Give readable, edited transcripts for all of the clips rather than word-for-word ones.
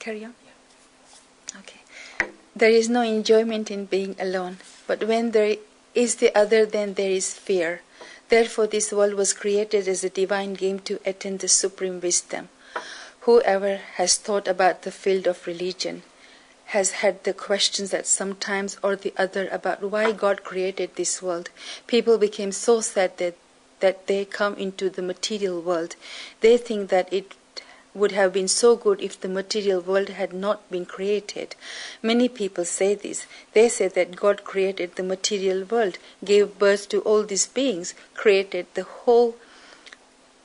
Carry on? Okay. There is no enjoyment in being alone, but when there is the other, then there is fear. Therefore, this world was created as a divine game to attain the supreme wisdom. Whoever has thought about the field of religion has had the questions at some times or the other about why God created this world. People became so sad that they come into the material world. They think that it would have been so good if the material world had not been created. Many people say this. They say that God created the material world, gave birth to all these beings, created the whole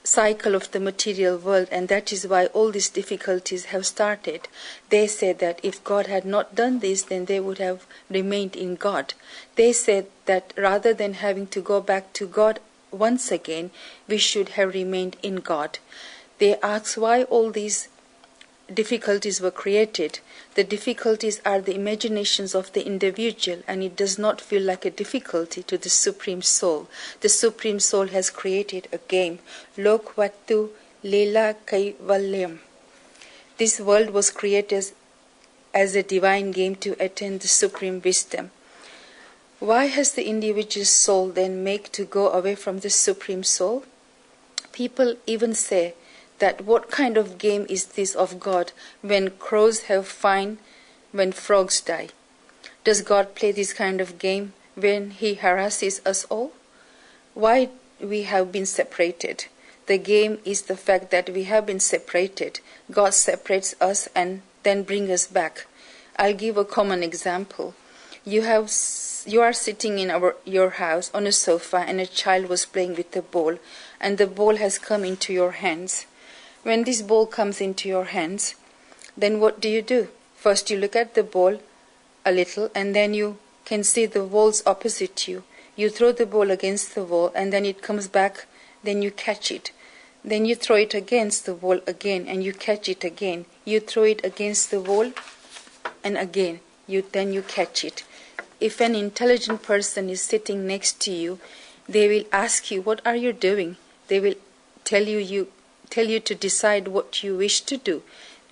cycle of the material world, and that is why all these difficulties have started. They say that if God had not done this, then they would have remained in God. They said that rather than having to go back to God once again, we should have remained in God. They ask why all these difficulties were created. The difficulties are the imaginations of the individual, and it does not feel like a difficulty to the Supreme Soul. The Supreme Soul has created a game, Lokvatu Leela Kaivalyam. This world was created as a divine game to attain the supreme wisdom. Why has the individual soul then made to go away from the Supreme Soul? People even say that what kind of game is this of God when crows have fine, when frogs die? Does God play this kind of game when He harasses us all? Why we have been separated? The game is the fact that we have been separated. God separates us and then brings us back. I'll give a common example. You are sitting in your house on a sofa, and a child was playing with a ball, and the ball has come into your hands. When this ball comes into your hands, then what do? First you look at the ball a little, and then you can see the walls opposite you. You throw the ball against the wall, and then it comes back, then you catch it. Then you throw it against the wall again, and you catch it again. You throw it against the wall, and again, then you catch it. If an intelligent person is sitting next to you, they will ask you, what are you doing? They will tell you to decide what you wish to do.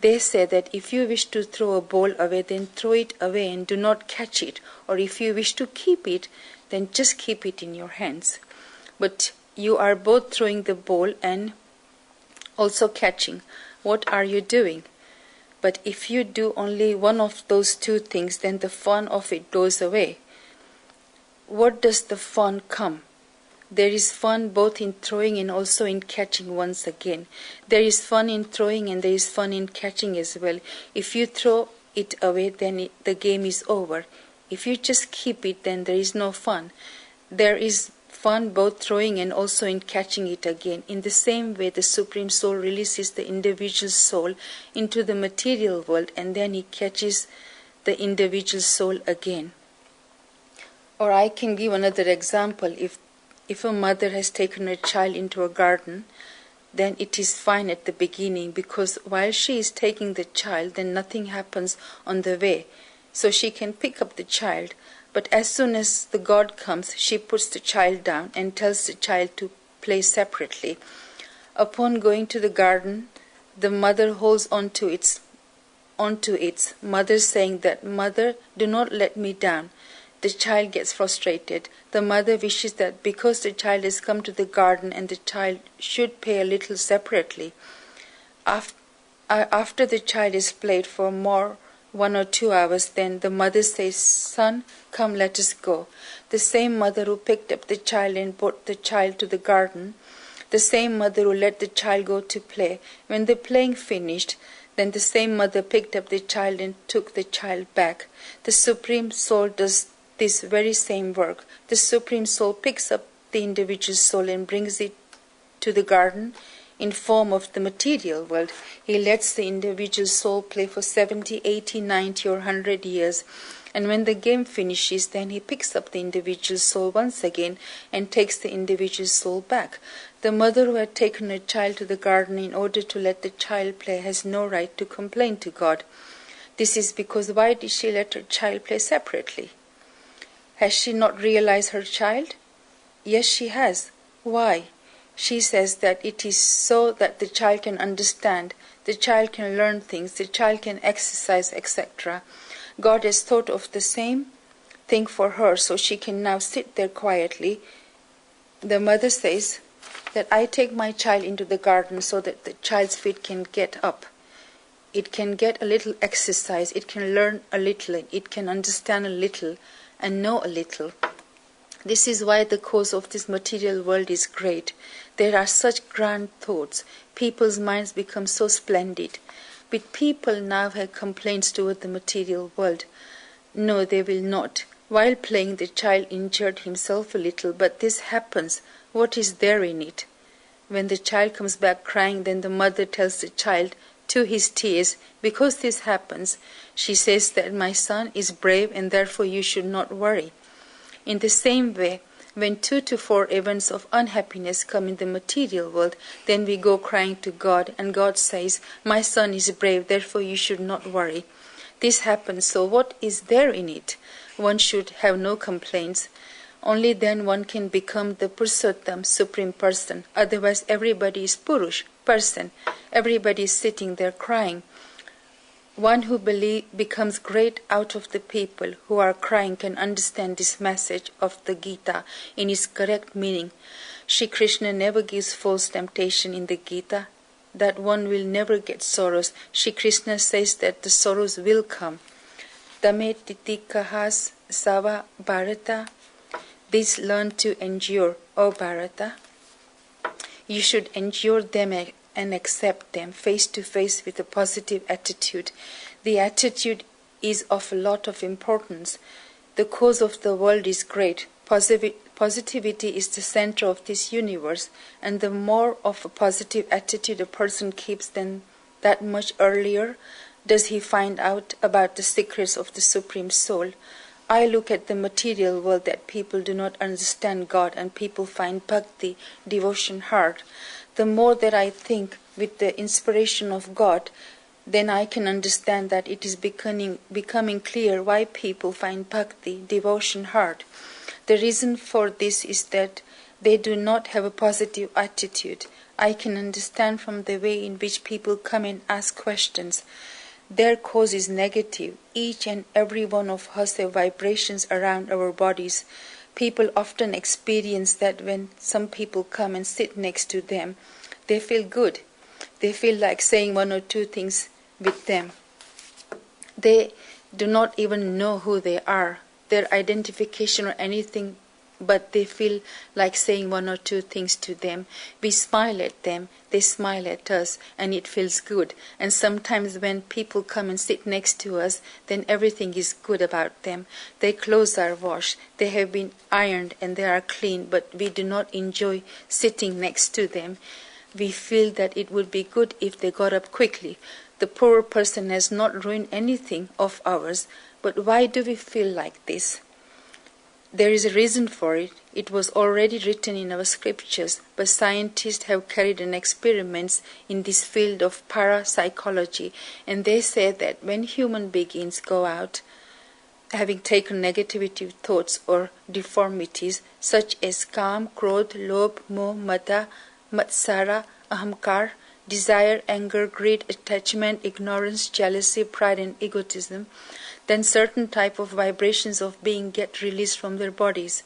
They say that if you wish to throw a ball away, then throw it away and do not catch it. Or if you wish to keep it, then just keep it in your hands. But you are both throwing the ball and also catching. What are you doing? But if you do only one of those two things, then the fun of it goes away. What does the fun come? There is fun both in throwing and also in catching once again. There is fun in throwing and there is fun in catching as well. If you throw it away, then the game is over. If you just keep it, then there is no fun. There is fun both throwing and also in catching it again. In the same way, the Supreme Soul releases the individual soul into the material world, and then He catches the individual soul again. Or I can give another example. If a mother has taken a child into a garden, then it is fine at the beginning, because while she is taking the child, then nothing happens on the way. So she can pick up the child. But as soon as the God comes, she puts the child down and tells the child to play separately. Upon going to the garden, the mother holds onto its mother, saying that, "Mother, do not let me down." The child gets frustrated. The mother wishes that because the child has come to the garden, and the child should play a little separately. After the child is played for more 1 or 2 hours, then the mother says, "Son, come, let us go." The same mother who picked up the child and brought the child to the garden, the same mother who let the child go to play, when the playing finished, then the same mother picked up the child and took the child back. The Supreme Soul does this very same work. The Supreme Soul picks up the individual soul and brings it to the garden in form of the material world. He lets the individual soul play for 70, 80, 90 or 100 years. And when the game finishes, then he picks up the individual soul once again and takes the individual soul back. The mother who had taken her child to the garden in order to let the child play has no right to complain to God. This is because why did she let her child play separately? Has she not realized her child? Yes, she has. Why? She says that it is so that the child can understand, the child can learn things, the child can exercise, etc. God has thought of the same thing for her, so she can now sit there quietly. The mother says that I take my child into the garden so that the child's feet can get up. It can get a little exercise, it can learn a little, it can understand a little and know a little. This is why the cause of this material world is great. There are such grand thoughts. People's minds become so splendid. But people now have complaints toward the material world. No, they will not. While playing, the child injured himself a little, but this happens. What is there in it? When the child comes back crying, then the mother tells the child to his tears, because this happens, she says that my son is brave and therefore you should not worry. In the same way, when 2 to 4 events of unhappiness come in the material world, then we go crying to God, and God says, my son is brave, therefore you should not worry. This happens, so what is there in it? One should have no complaints. Only then one can become the Purushottam, Supreme Person. Otherwise everybody is Purush, person. Everybody is sitting there crying. One who becomes great out of the people who are crying can understand this message of the Gita in its correct meaning. Shri Krishna never gives false temptation in the Gita, that one will never get sorrows. Shri Krishna says that the sorrows will come. Tame titikahas sava Bharata. This learn to endure, O Bharata. You should endure them and accept them face to face with a positive attitude. The attitude is of a lot of importance. The cause of the world is great. Positivity is the center of this universe, and the more of a positive attitude a person keeps, then that much earlier does he find out about the secrets of the Supreme Soul. I look at the material world that people do not understand God, and people find bhakti, devotion hard. The more that I think with the inspiration of God, then I can understand that it is becoming clear why people find bhakti, devotion hard. The reason for this is that they do not have a positive attitude. I can understand from the way in which people come and ask questions. Their cause is negative. Each and every one of us have vibrations around our bodies. People often experience that when some people come and sit next to them, they feel good. They feel like saying 1 or 2 things with them. They do not even know who they are, their identification or anything, but they feel like saying 1 or 2 things to them. We smile at them, they smile at us, and it feels good. And sometimes when people come and sit next to us, then everything is good about them. Their clothes are washed, they have been ironed, and they are clean, but we do not enjoy sitting next to them. We feel that it would be good if they got up quickly. The poor person has not ruined anything of ours, but why do we feel like this? There is a reason for it. It was already written in our scriptures, but scientists have carried on experiments in this field of parapsychology, and they say that when human beings go out, having taken negativity thoughts or deformities such as Kam, Krodh, Lobh, Moh, Mada, Matsara, Ahamkar, desire, anger, greed, attachment, ignorance, jealousy, pride and egotism, then certain type of vibrations of being get released from their bodies.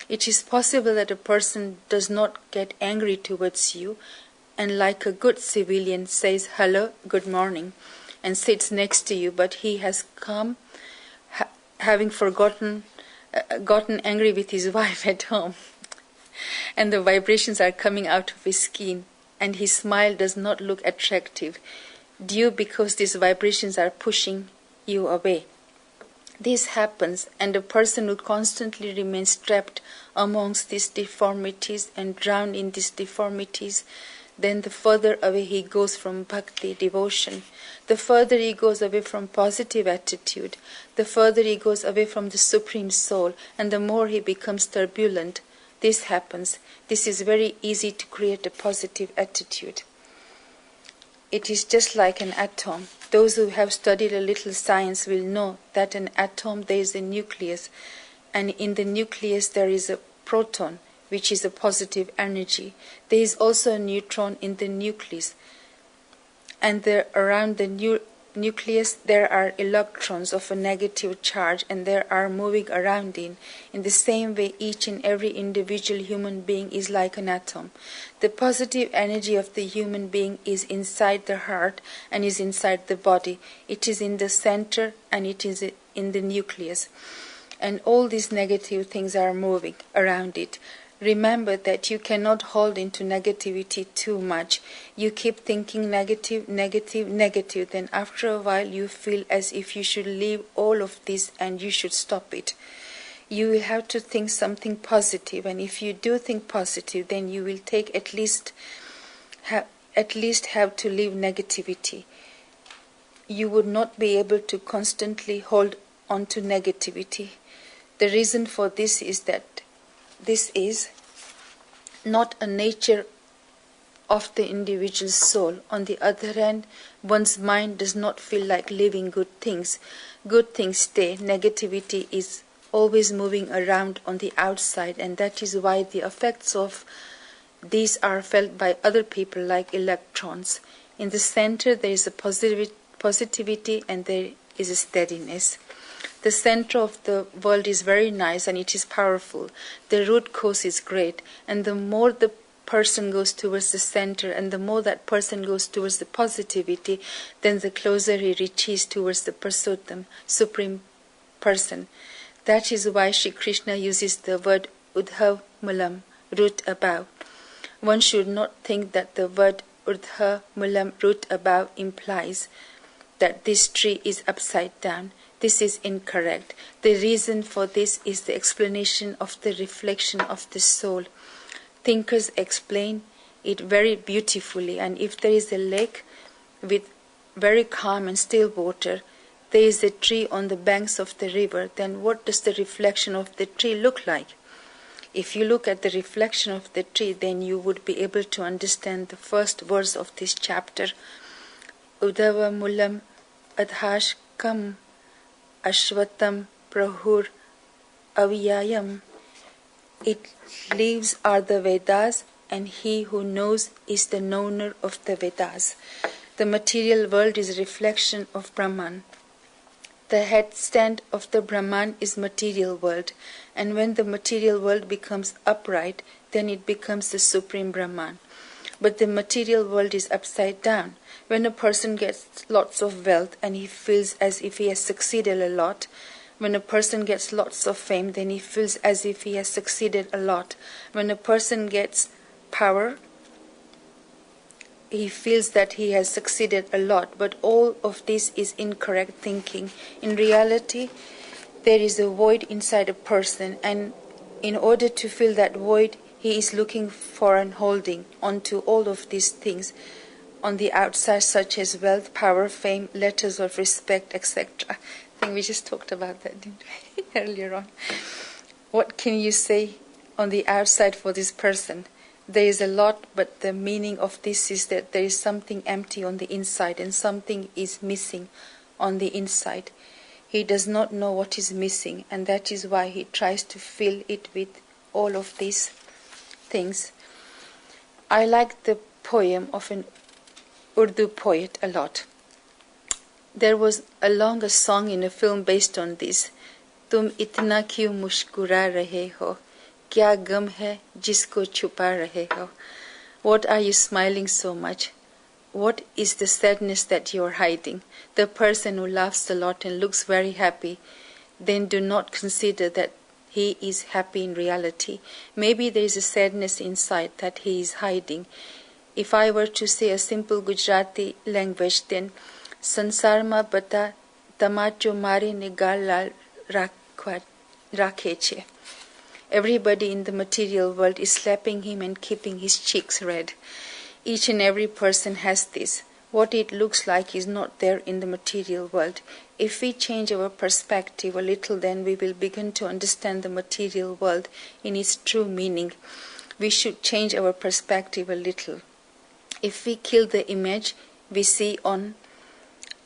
It is possible that a person does not get angry towards you and like a good civilian says hello, good morning and sits next to you, but he has come having gotten angry with his wife at home and the vibrations are coming out of his skin and his smile does not look attractive due because these vibrations are pushing you away. This happens, and a person who constantly remains trapped amongst these deformities and drowned in these deformities, then the further away he goes from bhakti, devotion, the further he goes away from positive attitude, the further he goes away from the Supreme Soul, and the more he becomes turbulent. This happens. This is very easy to create a positive attitude. It is just like an atom. Those who have studied a little science will know that an atom, there is a nucleus, and in the nucleus there is a proton, which is a positive energy. There is also a neutron in the nucleus, and around the nucleus there are electrons of a negative charge, and they are moving around in the same way. Each and every individual human being is like an atom. The positive energy of the human being is inside the heart and is inside the body. It is in the center and it is in the nucleus, and all these negative things are moving around it. Remember that you cannot hold into negativity too much. You keep thinking negative, negative, negative. Then after a while you feel as if you should leave all of this and you should stop it. You will have to think something positive, and if you do think positive, then you will take at least have to leave negativity. You would not be able to constantly hold on to negativity. The reason for this is that this is not a nature of the individual soul. On the other hand, one's mind does not feel like living good things. Good things stay. Negativity is always moving around on the outside, and that is why the effects of these are felt by other people like electrons. In the center there is a positivity and there is a steadiness. The center of the world is very nice and it is powerful. The root cause is great, and the more the person goes towards the center and the more that person goes towards the positivity, then the closer he reaches towards the Purushottam, Supreme Person. That is why Sri Krishna uses the word Urdhva Mulam, root above. One should not think that the word Urdhva Mulam, root above, implies that this tree is upside down. This is incorrect. The reason for this is the explanation of the reflection of the soul. Thinkers explain it very beautifully, and if there is a lake with very calm and still water, there is a tree on the banks of the river, then what does the reflection of the tree look like? If you look at the reflection of the tree, then you would be able to understand the first verse of this chapter. Urdhva Mulam Adhash Kam Ashvatam Prahur Avyayam. Its leaves are the Vedas, and he who knows is the knower of the Vedas. The material world is a reflection of Brahman. The headstand of the Brahman is material world, and when the material world becomes upright, then it becomes the Supreme Brahman. But the material world is upside down. When a person gets lots of wealth and he feels as if he has succeeded a lot, when a person gets lots of fame, then he feels as if he has succeeded a lot. When a person gets power, he feels that he has succeeded a lot. But all of this is incorrect thinking. In reality, there is a void inside a person, and in order to fill that void, he is looking for and holding onto all of these things on the outside, such as wealth, power, fame, letters of respect, etc. I think we just talked about that, didn't we, earlier on. What can you say on the outside for this person? There is a lot, but the meaning of this is that there is something empty on the inside and something is missing on the inside. He does not know what is missing, and that is why he tries to fill it with all of these things. I like the poem of an Urdu poet a lot. There was a longer song in a film based on this. Tum itna kyun muskura rahe ho? Kya gam hai jisko chupa rahe ho? What are you smiling so much? What is the sadness that you are hiding? The person who laughs a lot and looks very happy, then do not consider that he is happy in reality. Maybe there is a sadness inside that he is hiding. If I were to say a simple Gujarati language, then Sansar ma bata tamacho mari ne gal lal rakhe che. Everybody in the material world is slapping him and keeping his cheeks red. Each and every person has this. What it looks like is not there in the material world. If we change our perspective a little, then we will begin to understand the material world in its true meaning. We should change our perspective a little. If we kill the image we see on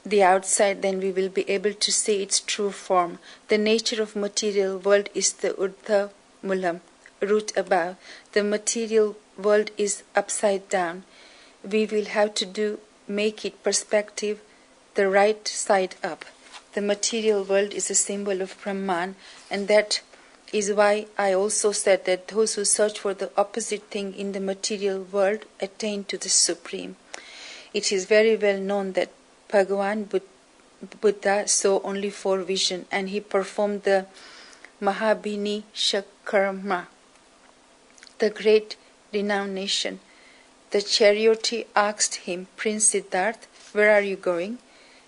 the outside, then we will be able to see its true form. The nature of material world is the Urdhva Mulam, root above. The material world is upside down. We will have to make it perspective, the right side up. The material world is a symbol of Brahman, and that is why I also said that those who search for the opposite thing in the material world attain to the Supreme. It is very well known that Bhagavan Buddha saw only 4 visions, and he performed the Mahabhini Shakarma, the great renunciation. The charioteer asked him, Prince Siddhartha, where are you going?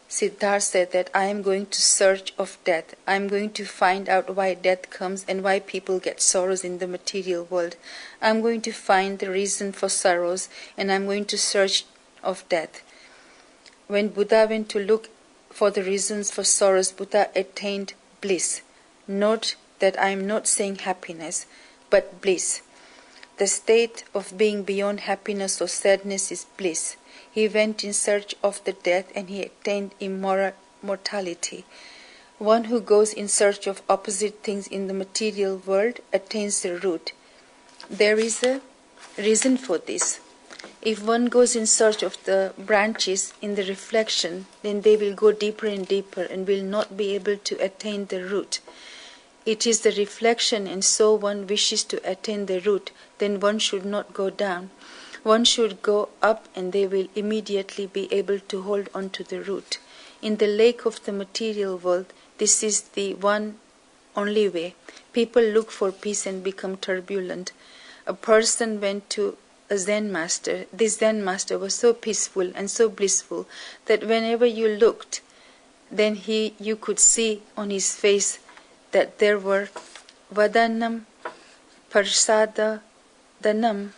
Siddhartha said that I am going to search of death. I am going to find out why death comes and why people get sorrows in the material world. I am going to find the reason for sorrows, and I am going to search of death. When Buddha went to look for the reasons for sorrows, Buddha attained bliss. Note that I am not saying happiness, but bliss. The state of being beyond happiness or sadness is bliss. He went in search of the death, and he attained immortality. One who goes in search of opposite things in the material world attains the root. There is a reason for this. If one goes in search of the branches in the reflection, then they will go deeper and deeper and will not be able to attain the root. It is the reflection, and so one wishes to attain the root, then one should not go down. One should go up, and they will immediately be able to hold on to the root. In the lake of the material world, this is the one only way. People look for peace and become turbulent. A person went to a Zen master. This Zen master was so peaceful and so blissful that whenever you looked, then you could see on his face that there were Vadanam, Parsada, Danam.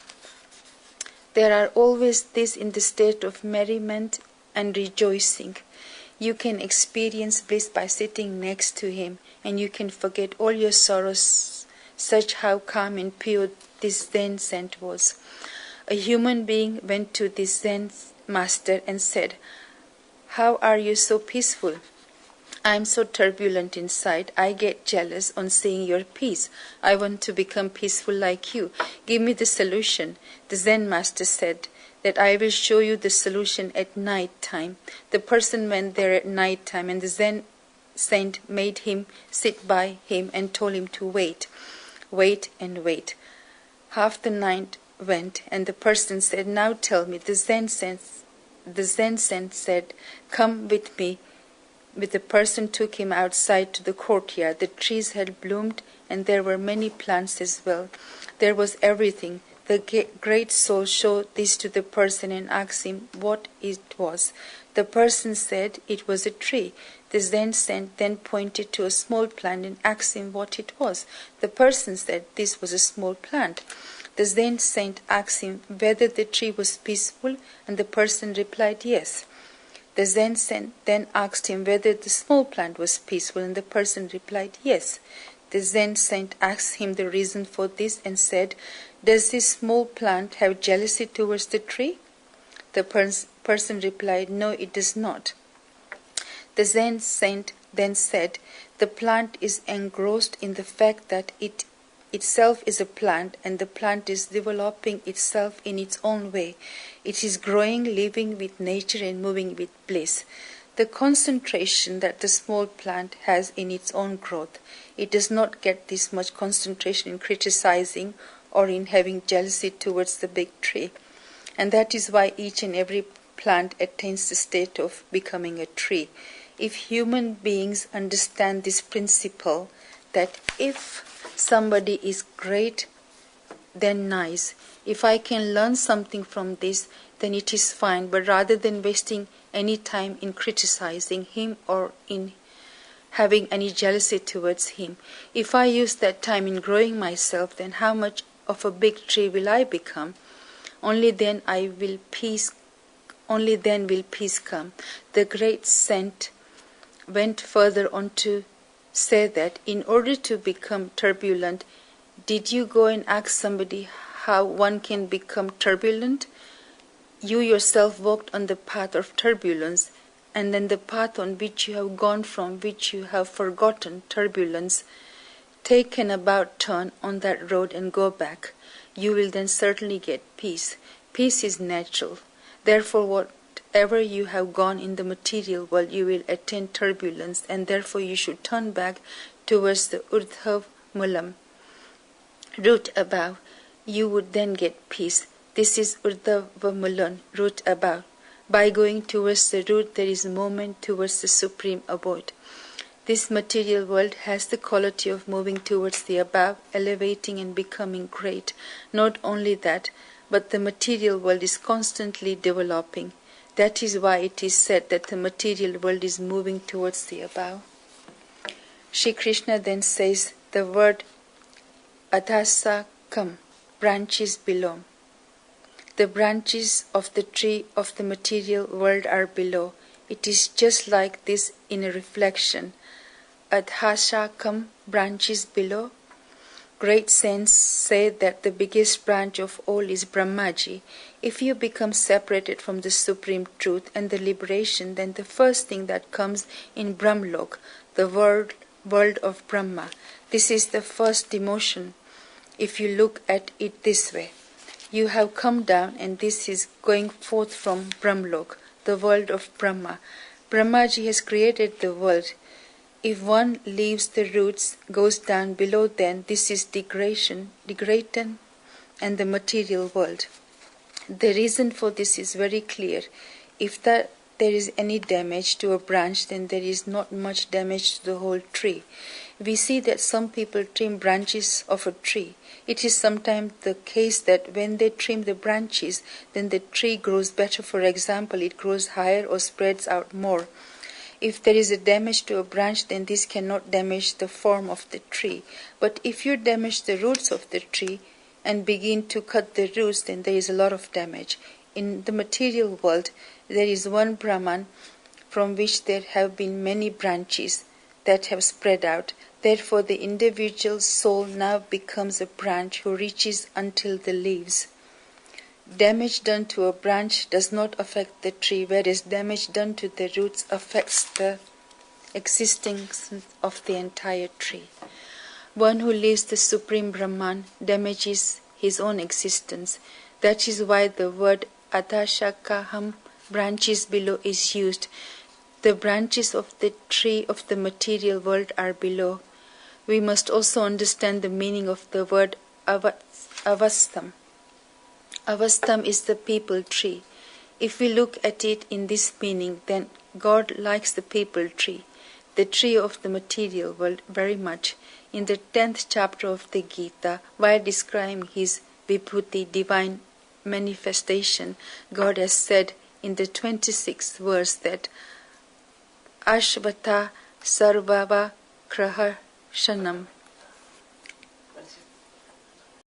There are always this in the state of merriment and rejoicing. You can experience bliss by sitting next to him, and you can forget all your sorrows, such how calm and pure this Zen saint was. A human being went to this Zen master and said, How are you so peaceful? I am so turbulent inside. I get jealous on seeing your peace. I want to become peaceful like you. Give me the solution. The Zen master said that I will show you the solution at night time. The person went there at night time, and the Zen saint made him sit by him and told him to wait. Wait and wait. Half the night went, and the person said, Now tell me. The Zen saint said, Come with me. With the person took him outside to the courtyard. The trees had bloomed, and there were many plants as well. There was everything. The great soul showed this to the person and asked him what it was. The person said it was a tree. The Zen saint then pointed to a small plant and asked him what it was. The person said this was a small plant. The Zen saint asked him whether the tree was peaceful, and the person replied yes. The Zen saint then asked him whether the small plant was peaceful, and the person replied yes. The Zen saint asked him the reason for this and said, Does this small plant have jealousy towards the tree? The person replied, No, it does not. The Zen saint then said, The plant is engrossed in the fact that it itself is a plant, and the plant is developing itself in its own way. It is growing, living with nature and moving with bliss. The concentration that the small plant has in its own growth, it does not get this much concentration in criticizing or in having jealousy towards the big tree. And that is why each and every plant attains the state of becoming a tree. If human beings understand this principle, that if somebody is great, then nice. If I can learn something from this, then it is fine. But rather than wasting any time in criticizing him or in having any jealousy towards him, if I use that time in growing myself, then how much of a big tree will I become? Only then will peace come. The great saint went further on to say that in order to become turbulent, did you go and ask somebody how one can become turbulent? You yourself walked on the path of turbulence, and then the path on which you have gone from which you have forgotten turbulence. Take an about turn on that road and go back. You will then certainly get peace. Peace is natural. Therefore, whatever you have gone in the material world, you will attain turbulence, and therefore you should turn back towards the Urdhva Mulam, root above. You would then get peace. This is Urdhva Mulan, root above. By going towards the root, there is movement towards the supreme abode. This material world has the quality of moving towards the above, elevating and becoming great. Not only that, but the material world is constantly developing. That is why it is said that the material world is moving towards the above. Shri Krishna then says the word Adhasakam, branches below. The branches of the tree of the material world are below. It is just like this in a reflection. Adhasakam, branches below. Great saints say that the biggest branch of all is Brahmaji. If you become separated from the supreme truth and the liberation, then the first thing that comes in Brahmlok, the world of Brahma. This is the first demotion, if you look at it this way. You have come down, and this is going forth from Brahmlok, the world of Brahma. Brahmaji has created the world. If one leaves the roots, goes down below, then this is degradation and the material world. The reason for this is very clear. If there is any damage to a branch, then there is not much damage to the whole tree. We see that some people trim branches of a tree. It is sometimes the case that when they trim the branches, then the tree grows better. For example, it grows higher or spreads out more. If there is a damage to a branch, then this cannot damage the form of the tree. But if you damage the roots of the tree and begin to cut the roots, then there is a lot of damage. In the material world, there is one Brahman from which there have been many branches that have spread out. Therefore, the individual soul now becomes a branch who reaches until the leaves. Damage done to a branch does not affect the tree, whereas damage done to the roots affects the existence of the entire tree. One who leaves the Supreme Brahman damages his own existence. That is why the word Adhasakaham, branches below, is used. The branches of the tree of the material world are below. We must also understand the meaning of the word Avastam. Avastam is the people tree. If we look at it in this meaning, then God likes the people tree, the tree of the material world, very much. In the 10th chapter of the Gita, while describing his Vibhuti, divine manifestation, God has said in the 26th verse that Ashvata Sarvava Kraha Shanam.